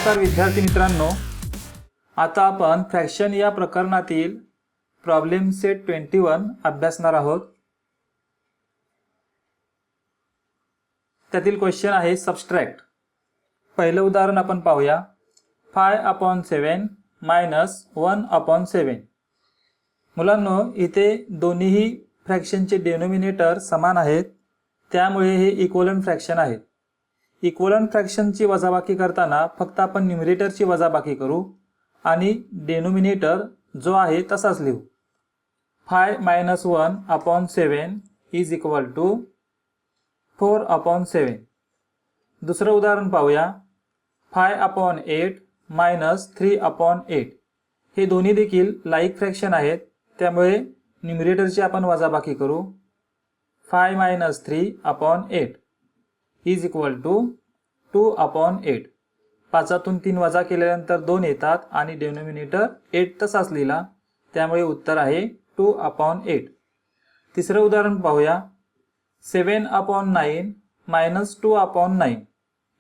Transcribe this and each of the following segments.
नमस्कार विद्यार्थी मित्रांनो, आता आपण फ्रॅक्शन या प्रकरणातील प्रॉब्लेम सेट 21 अभ्यासणार आहोत। त्यातील क्वेश्चन आहे सबट्रॅक्ट। पहिलं उदाहरण आपण पाहूया। 5/7 - 1/7। मुलांनो, इथे दोन्हीही फ्रॅक्शनचे डिनोमिनेटर समान आहेत, त्यामुळे हे इक्वलंट फ्रॅक्शन आहेत। इक्वलंट फ्रॅक्शनची वजाबाकी करताना फक्त आपण न्यूमरेटरची वजाबाकी करू आणि डिनोमिनेटर जो आहे तसाच लिहू। 5 - 1/7 इज इक्वल टू 4/7। दुसरं उदाहरण पाहूया। 5/8 - 3/8। हे दोन्ही देखील लाईक फ्रॅक्शन आहेत, त्यामुळे न्यूमरेटरची आपण वजाबाकी करू। 5 - 3/8 इज इक्वल टू 2/8। 5तून 3 वजा केल्यानंतर 2 येतात आणि डिनोमिनेटर 8 तसाच लिहिला, त्यामुळे उत्तर आहे 2/8। तिसरं उदाहरण पाहूया। 7/9 - 2/9।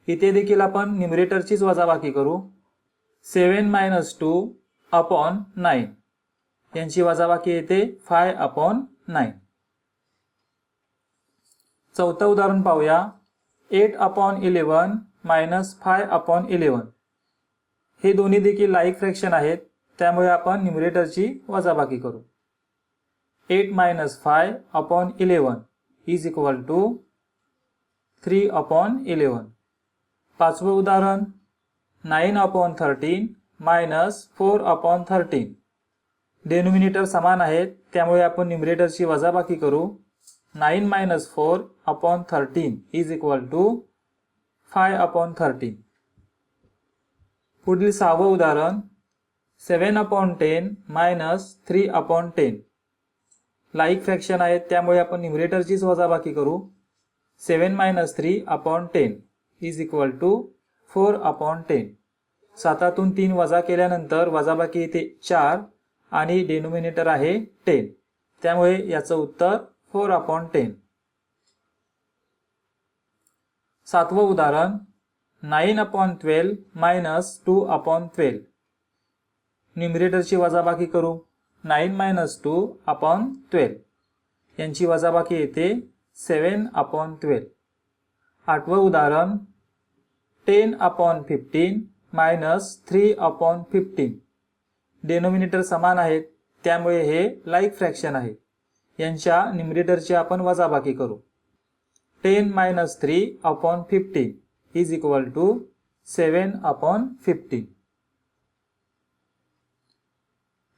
इथे देखील आपण न्यूमरेटरचीच वजाबाकी करू। 7 - 2/9 यांची वजाबाकी येते 5/9। चौथं उदाहरण पाहूया। 8/11 - 5/11। हे दोन्ही देखील लाईक फ्रॅक्शन आहेत, त्यामुळे आपण न्यूमरेटरची वजाबाकी करू। 8 - 5/11 इज इक्वल टू 3/11। पाचवं उदाहरण 9/13 - 4/13। डिनोमिनेटर समान आहेत, त्यामुळे आपण न्यूमरेटरची वजाबाकी करू। 9 - 4/13 इज इक्वल टू 5/13। पुढील सहावं उदाहरण 7/10 - 3/10। लाईक फ्रॅक्शन आहेत, त्यामुळे आपण न्यूमरेटरचीच वजाबाकी करू। 7 - 3/10 इज इक्वल टू 4/10। 7तून 3 वजा केल्यानंतर वजाबाकी येते 4 आणि डिनोमिनेटर आहे 10, त्यामुळे याचं उत्तर 4/10। सातवं उदाहरण 9/12 - 2/12। न्यूमरेटरची वजाबाकी करू। 9 - 2/12 यांची वजाबाकी येते 7/12। आठवं उदाहरण 10/15 - 3/15। डिनोमिनेटर समान आहेत, त्यामुळे हे लाईक फ्रॅक्शन आहे। यांच्या न्यूमरेटरची आपण वजाबाकी करू। 10 - 3/15 इज इक्वल टू 7/15।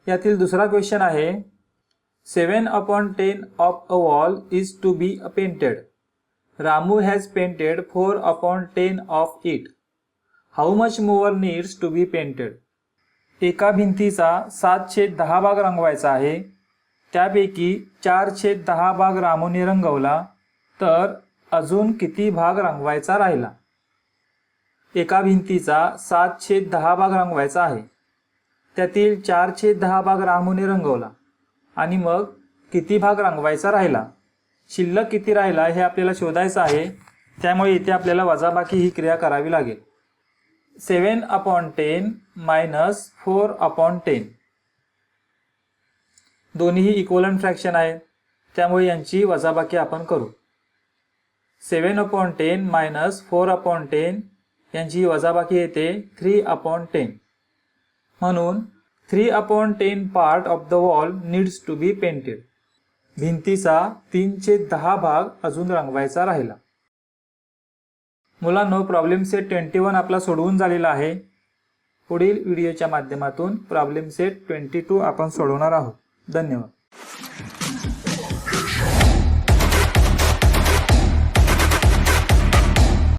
यातील दुसरा क्वेश्चन आहे 7/10 of a wall is to be painted. Ramu has painted 4/10 of it. How much more needs to be painted? एका भिंतीचा 7/10 भाग रंगवायचा आहे, त्यापैकी 4/10 भाग रामूने रंगवला, तर अजून किती भाग रंगवायचा राहिला? एका भिंतीचा 7/10 भाग रंगवायचा आहे, त्यातील 4/10 भाग रामूने रंगवला आणि मग किती भाग रंगवायचा राहिला? शिल्लक किती राहिला हे आपल्याला शोधायचं आहे, त्यामुळे इथे आपल्याला वजाबाकी ही क्रिया करावी लागेल। 7/10 - 4/10 दोन्हीही इक्वलंट फ्रॅक्शन आहेत, त्यामुळे यांची वजाबाकी आपण करू। 7/10 - 4/10 यांची वजाबाकी येते 3/10। म्हणून 3/10 part of the wall needs to be painted. भिंतीचा 3/10 भाग अजून रंगवायचा राहिला। मुलांनो, प्रॉब्लेम सेट 21 आपला सोडवून झालेला आहे। पुढील व्हिडिओच्या माध्यमातून प्रॉब्लेम सेट 22 आपण सोडवणार आहोत। धन्यवाद।